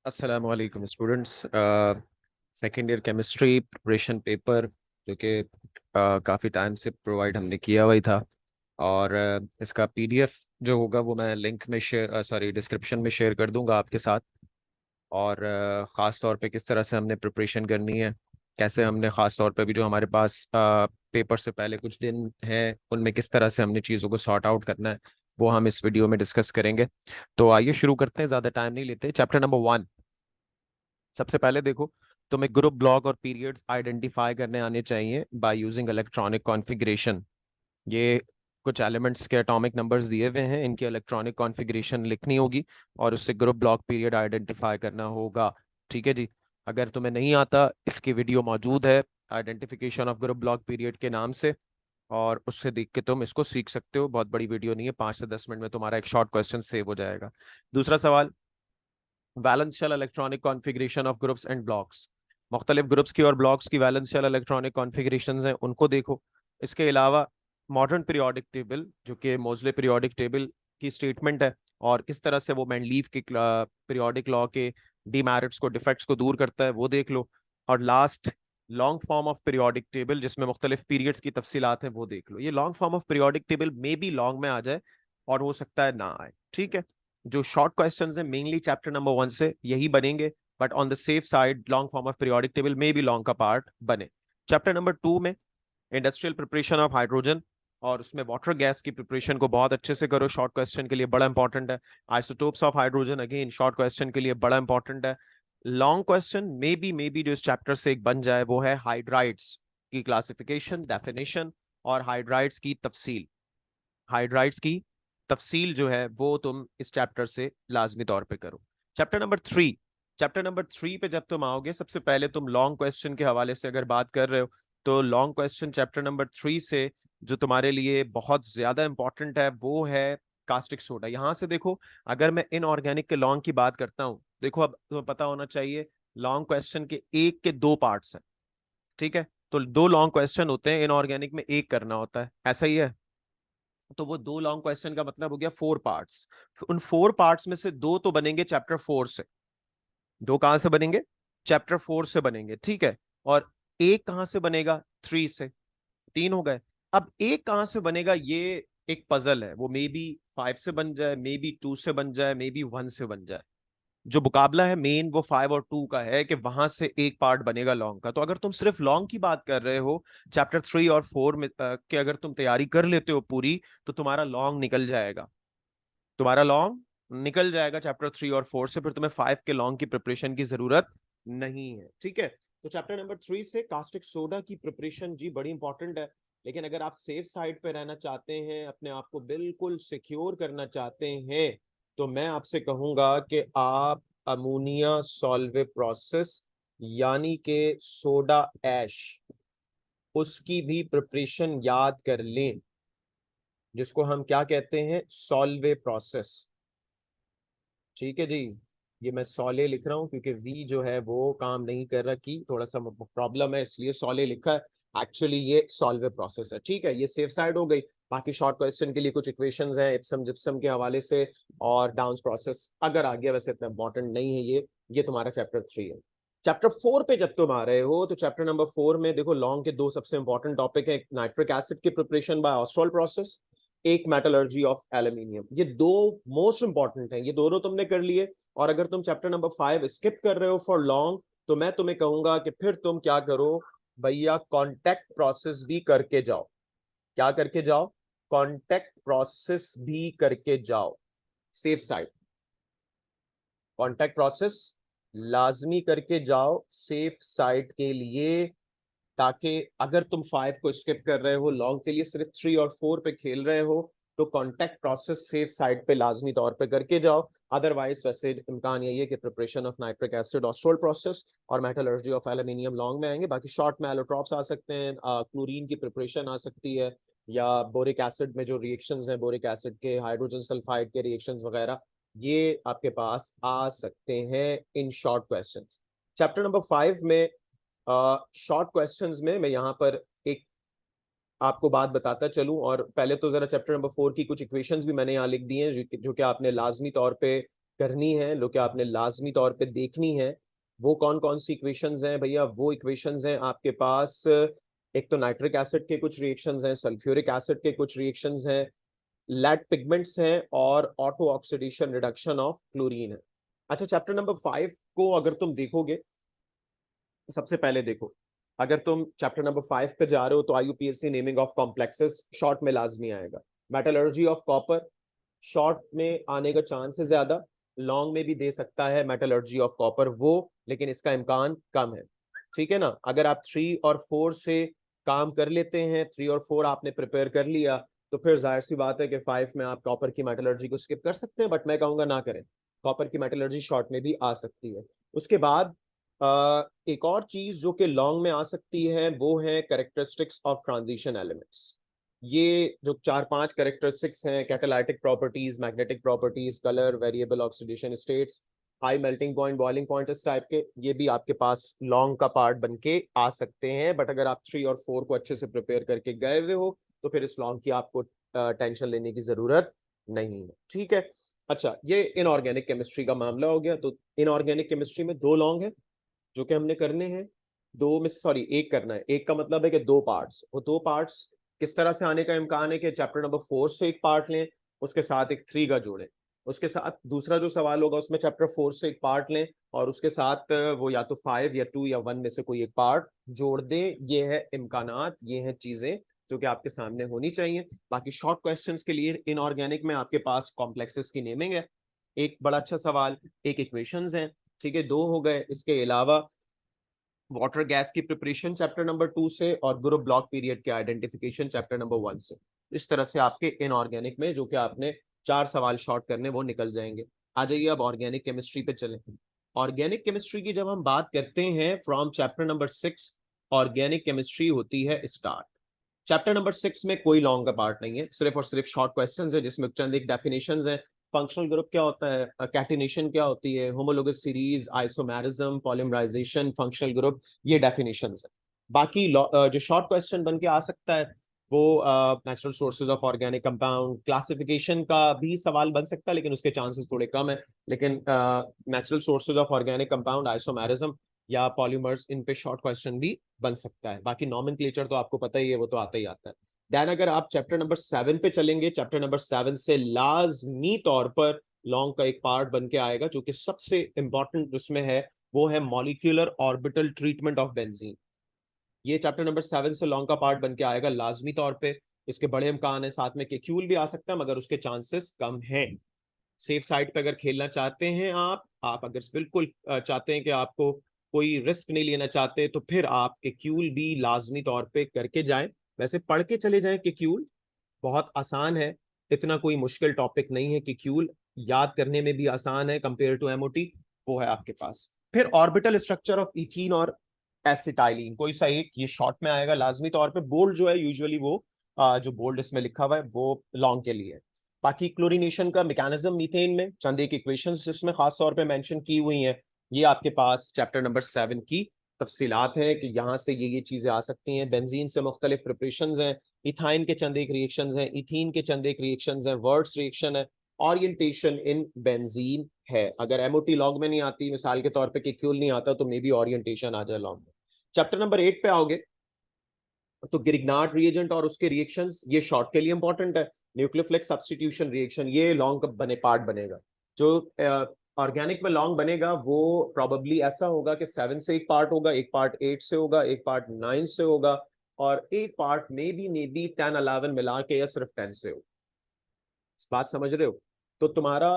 अस्सलाम वालेकुम students. Second year chemistry preparation paper जो कि काफ़ी टाइम से प्रोवाइड हमने किया हुआ ही था। और इसका पीडीएफ जो होगा वो मैं लिंक में डिस्क्रिप्शन में शेयर कर दूंगा आपके साथ। और ख़ास तौर पे किस तरह से हमने प्रिपरेशन करनी है, कैसे हमने ख़ास तौर पे भी जो हमारे पास पेपर से पहले कुछ दिन हैं उनमें किस तरह से हमने चीज़ों को सॉर्ट आउट करना है, वो हम इस वीडियो में डिस्कस करेंगे। तो आइए शुरू करते हैं, ज़्यादा टाइम नहीं लेते। Chapter number 1। सबसे पहले देखो, तुम्हें ग्रुप ब्लॉक और पीरियड्स आइडेंटिफाई करने आने चाहिए बाय यूजिंग इलेक्ट्रॉनिक कॉन्फ़िगरेशन। ये कुछ एलिमेंट्स के एटॉमिक नंबर्स दिए हुए हैं, इनकी इलेक्ट्रॉनिक कॉन्फ़िगरेशन लिखनी होगी और उससे ग्रुप ब्लॉक पीरियड आइडेंटिफाई करना होगा। ठीक है जी। अगर तुम्हें नहीं आता, इसकी वीडियो मौजूद है identification of group block period के नाम से, और उससे देख के तुम इसको सीख सकते हो। बहुत बड़ी वीडियो नहीं है, 5 से 10 मिनट में तुम्हारा एक शॉर्ट क्वेश्चन सेव हो जाएगा। दूसरा सवाल, valence shell electronic configuration of groups and blocks. मुख्तलिफ ग्रुप्स की और ब्लॉक्स की वैलेंस शेल इलेक्ट्रॉनिक कॉन्फ़िगरेशन हैं, उनको देखो। इसके अलावा मॉडर्न पीरियोडिक टेबल जो कि मोज़ले पीरियोडिक टेबल की स्टेटमेंट है और किस तरह से वो मैंडलीव के पीरियोडिक लॉ के डीमेरिट्स को, डिफेक्ट्स को दूर करता है, वो देख लो। और last, long form of periodic table जिसमें मुख्तलिफ पीरियड्स की तफसीलात हैं, वो देख लो। ये long form of periodic table में भी लॉन्ग में आ जाए और हो सकता है ना आए। ठीक है। जो शॉर्ट क्वेश्चंस हैं मेनली चैप्टर नंबर 1 से यही बनेंगे, but on the safe side long form of periodic table में भी लॉन्ग का पार्ट बने। चैप्टर नंबर 2 में इंडस्ट्रियल प्रिपरेशन ऑफ हाइड्रोजन और उसमें वाटर गैस की प्रिपरेशन को बहुत अच्छे से करो, शॉर्ट क्वेश्चन के लिए बड़ा इंपॉर्टेंट है। Isotopes of hydrogen again short question के लिए बड़ा इंपॉर्टेंट है। लॉन्ग क्वेश्चन मे बी जो इस चैप्टर से एक बन जाए वो है हाइड्राइड्स की क्लासिफिकेशन, डेफिनेशन और हाइड्राइड्स की तफसील। हाइड्राइड्स की तफसील जो है वो तुम इस चैप्टर से लाजमी तौर पे करो। चैप्टर नंबर 3 पे जब तुम आओगे, सबसे पहले तुम लॉन्ग क्वेश्चन के हवाले से अगर बात कर रहे हो तो लॉन्ग क्वेश्चन चैप्टर नंबर 3 से जो तुम्हारे लिए बहुत ज्यादा इंपॉर्टेंट है वो है कास्टिक सोडा। यहां से देखो, अगर मैं इनऑर्गेनिक के लॉन्ग की बात करता हूं, देखो अब तुम्हें पता होना चाहिए लॉन्ग क्वेश्चन के एक के दो पार्ट्स हैं। ठीक है। तो दो लॉन्ग क्वेश्चन होते हैं, इनऑर्गेनिक में एक करना होता है, ऐसा ही है। तो वो दो लॉन्ग क्वेश्चन का मतलब हो गया 4 पार्ट्स। उन 4 पार्ट्स में से दो तो बनेंगे चैप्टर 4 से। दो कहां से बनेंगे? चैप्टर 4 से बनेंगे। ठीक है। और एक कहां से बनेगा? 3 से। तीन हो गए। अब एक कहां से बनेगा, ये एक पजल है। वो मे बी 5 से बन जाए, मे बी 2 से बन जाए, मे बी 1 से बन जाए। जो मुकाबला है मेन वो 5 और 2 का है कि वहां से एक पार्ट बनेगा लॉन्ग का। तो अगर तुम सिर्फ लॉन्ग की बात कर रहे हो चैप्टर 3 और 4 में के अगर तुम तैयारी कर लेते हो पूरी, तो तुम्हारा लॉन्ग निकल जाएगा। तुम्हारा लॉन्ग निकल जाएगा चैप्टर 3 और 4 से, फिर तुम्हें 5 के लॉन्ग की प्रिपरेशन की जरूरत नहीं है। ठीक है। तो चैप्टर नंबर 3 से कास्टिक सोडा की प्रिपरेशन जी बड़ी इंपॉर्टेंट है। लेकिन अगर आप सेफ साइड पे रहना चाहते हैं, अपने आप को बिल्कुल सिक्योर करना चाहते हैं, तो मैं आपसे कहूंगा कि आप अमोनिया सॉल्वे प्रोसेस यानी कि सोडा ऐश, उसकी भी प्रिपरेशन याद कर लें, जिसको हम क्या कहते हैं? Solvay process. ठीक है जी। ये मैं सॉले लिख रहा हूँ क्योंकि वी जो है वो काम नहीं कर रहा, की थोड़ा सा प्रॉब्लम है, इसलिए सॉले लिखा है। एक्चुअली ये सॉल्वे प्रोसेस है। ठीक है, ये सेफ साइड हो गई। बाकी शॉर्ट क्वेश्चन के लिए कुछ इक्वेशंस हैं इप्सम जिप्सम के हवाले से, और डाउन्स प्रोसेस अगर आ गया, वैसे इतना इंपॉर्टेंट नहीं है ये तुम्हारा चैप्टर 3 है। चैप्टर 4 पे जब तुम आ रहे हो तो चैप्टर नंबर 4 में देखो, लॉन्ग के दो सबसे इंपॉर्टेंट टॉपिक है, नाइट्रिक एसिड की प्रिपरेशन बाय ऑस्ट्रॉल प्रोसेस, एक मेटलर्जी ऑफ एल्यूमिनियम। ये दो मोस्ट इंपॉर्टेंट हैं, ये दोनों तुमने कर लिए। और अगर तुम चैप्टर नंबर 5 स्किप कर रहे हो फॉर लॉन्ग, तो मैं तुम्हें कहूंगा कि फिर तुम क्या करो भैया, कांटेक्ट प्रोसेस भी करके जाओ। क्या करके जाओ? कांटेक्ट प्रोसेस भी करके जाओ। सेफ साइड कांटेक्ट प्रोसेस लाजमी करके जाओ सेफ साइड के लिए, ताकि अगर तुम 5 को स्किप कर रहे हो, लॉन्ग के लिए सिर्फ 3 और 4 पे खेल रहे हो, तो कांटेक्ट प्रोसेस सेफ साइड पे लाजमी तौर पे करके जाओ। अदरवाइज वैसे इम्कान यही है कि preparation of nitric acid Ostwald process और मेटलर्जी ऑफ एल्यूमिनियम लॉन्ग में आएंगे। बाकी शॉर्ट में एलोट्रॉप्स आ सकते हैं, क्लोरीन की प्रिपरेशन आ सकती है, या बोरिक एसिड में जो रिएक्शंस हैं, बोरिक एसिड के हाइड्रोजन सल्फाइड के रिएक्शंस वगैरह, ये आपके पास आ सकते हैं in short questions. Chapter number 5 में शॉर्ट क्वेश्चंस में मैं यहाँ पर एक आपको बात बताता चलूं, और पहले तो जरा चैप्टर नंबर 4 की कुछ इक्वेशंस भी मैंने यहाँ लिख दी हैं जो कि आपने लाजमी तौर पे करनी है, जो कि आपने लाजमी तौर पे देखनी है, वो कौन कौन सी इक्वेशंस हैं भैया? वो इक्वेशंस हैं आपके पास, एक तो नाइट्रिक एसिड के कुछ रिएक्शंस हैं, सल्फ्यूरिक एसिड के कुछ रिएक्शंस हैं, लैट पिगमेंट्स हैं, और auto oxidation reduction of chlorine है। अच्छा, चैप्टर नंबर 5 को अगर तुम देखोगे, सबसे पहले देखो, अगर तुम चैप्टर नंबर 5 पे जा रहे हो तो आईयूपीएससी नेमिंग ऑफ कॉम्प्लेक्सेस शॉर्ट में लाजमी आएगा। मेटलर्जी ऑफ कॉपर शॉर्ट में आने का चांस है ज्यादा, लॉन्ग में भी दे सकता है मेटलर्जी ऑफ कॉपर वो, लेकिन इसका इम्कान कम है। ठीक है ना? अगर आप 3 और 4 से काम कर लेते हैं, 3 और 4 आपने प्रिपेयर कर लिया, तो फिर जाहिर सी बात है कि 5 में आप कॉपर की मेटलर्जी को स्किप कर सकते हैं, बट मैं कहूंगा ना करें। कॉपर की मेटलर्जी शॉर्ट में भी आ सकती है। उसके बाद एक और चीज जो कि लॉन्ग में आ सकती है वो है कैरेक्टरिस्टिक्स ऑफ ट्रांजिशन एलिमेंट्स। ये जो 4-5 कैरेक्टरिस्टिक्स हैं, catalytic properties, magnetic properties, colour, variable oxidation states, high melting point, boiling point, इस टाइप के, ये भी आपके पास लॉन्ग का पार्ट बन के आ सकते हैं। बट अगर आप 3 और 4 को अच्छे से प्रिपेयर करके गए हुए हो तो फिर इस लॉन्ग की आपको टेंशन लेने की जरूरत नहीं है। ठीक है। अच्छा, ये इनऑर्गेनिक केमिस्ट्री का मामला हो गया। तो इनऑर्गेनिक केमिस्ट्री में 2 लॉन्ग है जो कि हमने करने हैं, दो में सॉरी एक करना है। एक का मतलब है कि 2 पार्ट्स, वो 2 पार्ट्स किस तरह से आने का इम्कान है कि चैप्टर नंबर 4 से एक पार्ट लें, उसके साथ एक 3 का जोड़ें, उसके साथ दूसरा जो सवाल होगा उसमें चैप्टर 4 से एक पार्ट लें और उसके साथ वो या तो 5 या 2 या 1 में से कोई एक पार्ट जोड़ दें। ये है इम्कानात, ये हैं चीजें जो कि आपके सामने होनी चाहिए। बाकी शॉर्ट क्वेश्चंस के लिए इनऑर्गेनिक में आपके पास कॉम्प्लेक्सेस की नेमिंग है, एक बड़ा अच्छा सवाल, एक इक्वेशंस हैं। ठीक है, 2 हो गए। इसके अलावा वाटर गैस की प्रिपरेशन चैप्टर नंबर 2 से, और ग्रुप ब्लॉक पीरियड के आइडेंटिफिकेशन चैप्टर नंबर 1 से। इस तरह से आपके इनऑर्गेनिक में जो कि आपने 4 सवाल शॉर्ट करने वो निकल जाएंगे। आ जाइए अब ऑर्गेनिक केमिस्ट्री पे चलें। ऑर्गेनिक केमिस्ट्री की जब हम बात करते हैं from chapter number 6, organic chemistry होती है स्टार्ट। चैप्टर नंबर 6 में कोई लॉन्ग का पार्ट नहीं है, सिर्फ और सिर्फ शॉर्ट क्वेश्चंस है जिसमें चंद एक डेफिनेशंस हैं। फंक्शनल ग्रुप क्या होता है, कैटिनेशन क्या होती है, homologous series, isomerism, polymerization, functional group, ये डेफिनेशंस है। बाकी जो शॉर्ट क्वेश्चन बन के आ सकता है वो natural sources of organic compound, classification का भी सवाल बन सकता है लेकिन उसके चांसेस थोड़े कम है। लेकिन natural sources of organic compound, isomerism या पॉलीमर्स, इन पे शॉर्ट क्वेश्चन भी बन सकता है। बाकी नॉमेनक्लेचर तो आपको पता ही है, वो तो आता ही आता है। देन अगर आप चैप्टर नंबर 7 पे चलेंगे, चैप्टर नंबर 7 से लाजमी तौर पर लॉन्ग का एक पार्ट बन के आएगा जो कि सबसे इंपॉर्टेंट उसमें है, वो है molecular orbital treatment of benzene. ये चैप्टर नंबर 7 से लॉन्ग का पार्ट बन के आएगा लाजमी तौर पे। इसके बड़े इम्कान है, साथ में केक्यूल भी आ सकता है मगर उसके चांसेस कम हैं। सेफ साइड पे अगर खेलना चाहते हैं आप अगर बिल्कुल चाहते हैं कि आपको कोई रिस्क नहीं लेना चाहते, तो फिर आप केक्यूल भी लाजमी तौर पे करके जाएं। वैसे पढ़ के चले जाएं, केक्यूल बहुत आसान है, इतना कोई मुश्किल टॉपिक नहीं है। केक्यूल याद करने में भी आसान है कंपेयर टू एमओटी, वो है आपके पास। फिर ऑर्बिटल स्ट्रक्चर ऑफ इथीन और एसिटाइलिन, कोई सा एक ये शॉर्ट में आएगा लाजमी तौर पे। बोल्ड जो है यूजुअली वो जो बोल्ड इसमें लिखा हुआ है वो लॉन्ग के लिए है। बाकी क्लोरीनेशन का मैकेनिज्म मीथेन में चंद एक इक्वेशंस जिसमें खास तौर पे मेंशन की हुई हैं, ये आपके पास चैप्टर नंबर 7 की तफसीलात है कि यहाँ से ये चीजें आ सकती हैं। बेंजीन से मुख्तलिफ प्रिपरेशंस हैं, इथाइन के चंद एक रिएक्शंस हैं, इथीन के चंद एक रिएक्शंस हैं, वर्ड्स रिएक्शन है, ओरिएंटेशन इन बेंजीन है। अगर एमओटी लॉग में नहीं आती, मिसाल के तौर पे केक्यूल नहीं आता, तो मे बी ओरिएंटेशन आ जाए लॉग में। चैप्टर नंबर 8 पे आओगे तो ग्रिग्नार्ड रिएजेंट और उसके रिएक्शंस, ये शॉर्ट के लिए इंपॉर्टेंट है। न्यूक्लियोफिलिक सब्स्टिट्यूशन रिएक्शन, ये लॉन्ग बने पार्ट बनेगा। जो ऑर्गेनिक में लॉन्ग बनेगा वो प्रोबेबली ऐसा होगा कि 7 से एक पार्ट होगा, एक पार्ट 8 से होगा, एक पार्ट 9 से होगा, और एक पार्ट मे बी 10 11 मिला के या सिर्फ 10 से हो। इस बात समझ रहे हो? तो तुम्हारा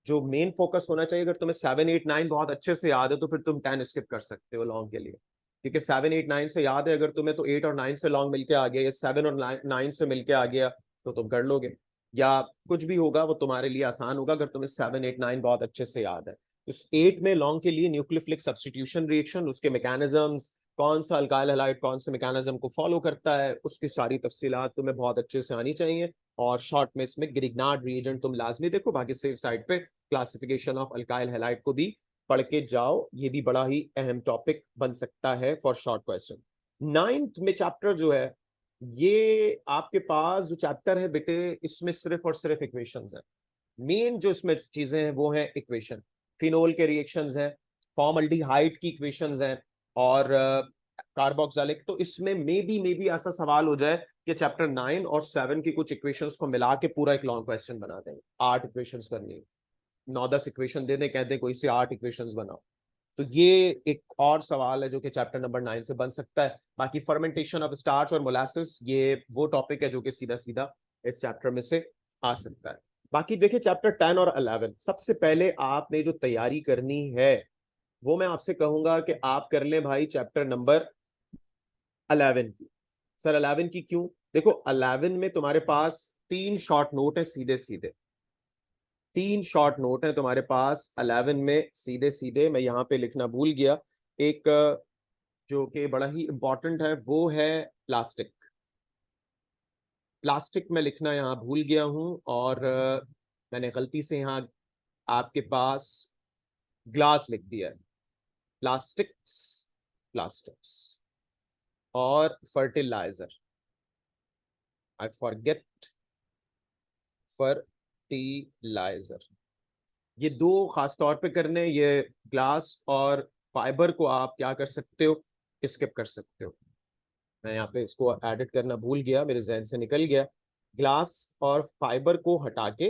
जो मेन फोकस होना चाहिए, अगर तुम्हें 7 8 9 बहुत अच्छे से याद है तो फिर तुम 10 स्किप कर सकते हो लॉन्ग के लिए, क्योंकि 7 8 9 से याद है अगर तुम्हें, तो 8 और 9 से लॉन्ग मिलके आ गया या 7 और 9 से मिलके आ गया तो तुम कर लोगे, या कुछ भी होगा वो तुम्हारे लिए आसान होगा अगर तुम्हें 7 8 9 बहुत अच्छे से याद है। इस 8 में लॉन्ग के लिए न्यूक्लियोफिलिक सब्स्टिट्यूशन रिएक्शन, उसके मैकेनिज्म्स, कौन सा अल्काइल हैलाइड कौन से मैकेनिज्म को फॉलो करता है, उसकी सारी तफसीलात तुम्हें बहुत अच्छे से आनी चाहिए। और शॉर्ट में इसमें ग्रिग्नार्ड रिएजेंट तुम लाजमी देखो। बाकी सेफ साइड पे क्लासिफिकेशन ऑफ अल्काइल हैलाइड को भी पढ़ के जाओ, ये भी बड़ा ही अहम टॉपिक बन सकता है फॉर शॉर्ट क्वेश्चन। 9th में चैप्टर जो है, ये आपके पास जो चैप्टर है बेटे, इसमें सिर्फ और सिर्फ इक्वेशंस है। मेन जो इसमें चीजें हैं वो है इक्वेशन, फिनोल के रिएक्शंस हैं, फॉर्मल्डिहाइड की इक्वेशंस हैं, और कार्बोक्सिलिक। तो इसमें मे बी ऐसा सवाल हो जाए कि चैप्टर 9 और 7 की कुछ इक्वेशंस को मिला के पूरा एक लॉन्ग क्वेश्चन बना देंगे, 8 इक्वेशंस करनी है, 9-10 इक्वेशन दे दें, कहते हैं कोई से 8 इक्वेशंस बनाओ। तो ये एक और सवाल है जो कि चैप्टर नंबर 9 से बन सकता है। बाकी फर्मेंटेशन ऑफ स्टार्च और मोलासिस, ये वो टॉपिक है जो कि सीधा सीधा इस चैप्टर में से आ सकता है। बाकी देखिए चैप्टर 10 और 11, सबसे पहले आपने जो तैयारी करनी है वो मैं आपसे कहूंगा कि आप कर लें भाई चैप्टर नंबर 11 की। सर 11 की क्यों? देखो 11 में तुम्हारे पास 3 शॉर्ट नोट है सीधे सीधे, 3 शॉर्ट नोट है तुम्हारे पास 11 में सीधे सीधे। मैं यहाँ पे लिखना भूल गया, एक जो कि बड़ा ही इंपॉर्टेंट है वो है प्लास्टिक। प्लास्टिक में लिखना यहाँ भूल गया हूं, और मैंने गलती से यहाँ आपके पास ग्लास लिख दिया है। प्लास्टिक्स, प्लास्टिक्स और फर्टिलाइजर, आई फॉरगेट फर्टिलाइजर। ये दो खास तौर पे करने, ये ग्लास और फाइबर को आप क्या कर सकते हो, स्किप कर सकते हो। मैं यहाँ पे इसको एडिट करना भूल गया, मेरे जहन से निकल गया। ग्लास और फाइबर को हटा के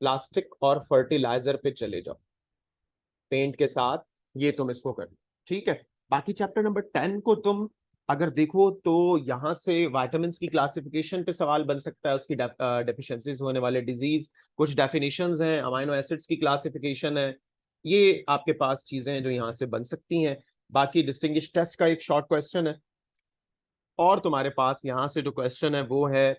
प्लास्टिक और फर्टिलाइजर पे चले जाओ पेंट के साथ, ये तुम इसको कर लो, ठीक है। बाकी चैप्टर नंबर 10 को तुम अगर देखो तो यहाँ से विटामिन की क्लासिफिकेशन पे सवाल बन सकता है, उसकी डेफिशिएंसीज होने वाले डिजीज, कुछ डेफिनेशंस हैं, अमाइनो एसिड्स की क्लासिफिकेशन है, ये आपके पास चीजें हैं जो यहाँ से बन सकती हैं। बाकी डिस्टिंग्विश टेस्ट का एक शॉर्ट क्वेश्चन है, और तुम्हारे पास यहाँ से जो क्वेश्चन है वो है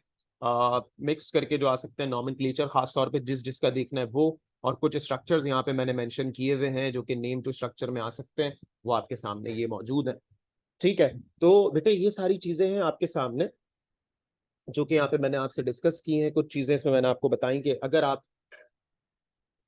मिक्स करके जो आ सकते हैं, नॉमेनक्लेचर खास तौर पे जिस जिसका देखना है वो, और कुछ स्ट्रक्चर्स यहाँ पे मैंने मेंशन किए हुए हैं जो कि नेम टू स्ट्रक्चर में आ सकते हैं, वो आपके सामने ये मौजूद है, ठीक है। तो बेटे ये सारी चीजें हैं आपके सामने जो कि यहाँ पे मैंने आपसे डिस्कस की हैं। कुछ चीजें इसमें मैंने आपको बताई कि अगर आप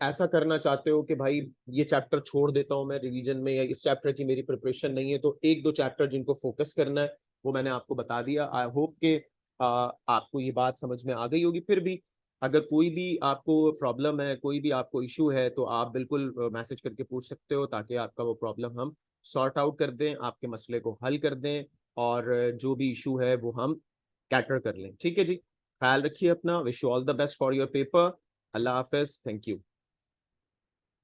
ऐसा करना चाहते हो कि भाई ये चैप्टर छोड़ देता हूं मैं रिवीजन में, या इस चैप्टर की मेरी प्रिपरेशन नहीं है, तो एक दो चैप्टर जिनको फोकस करना है वो मैंने आपको बता दिया। आई होप कि आपको ये बात समझ में आ गई होगी। फिर भी अगर कोई भी आपको प्रॉब्लम है, कोई भी आपको इशू है, तो आप बिल्कुल मैसेज करके पूछ सकते हो, ताकि आपका वो प्रॉब्लम हम सॉर्ट आउट कर दें, आपके मसले को हल कर दें, और जो भी इशू है वो हम कैटर कर लें, ठीक है जी। ख्याल रखिए अपना, wish you all the best for your paper. Allah Hafiz, thank you.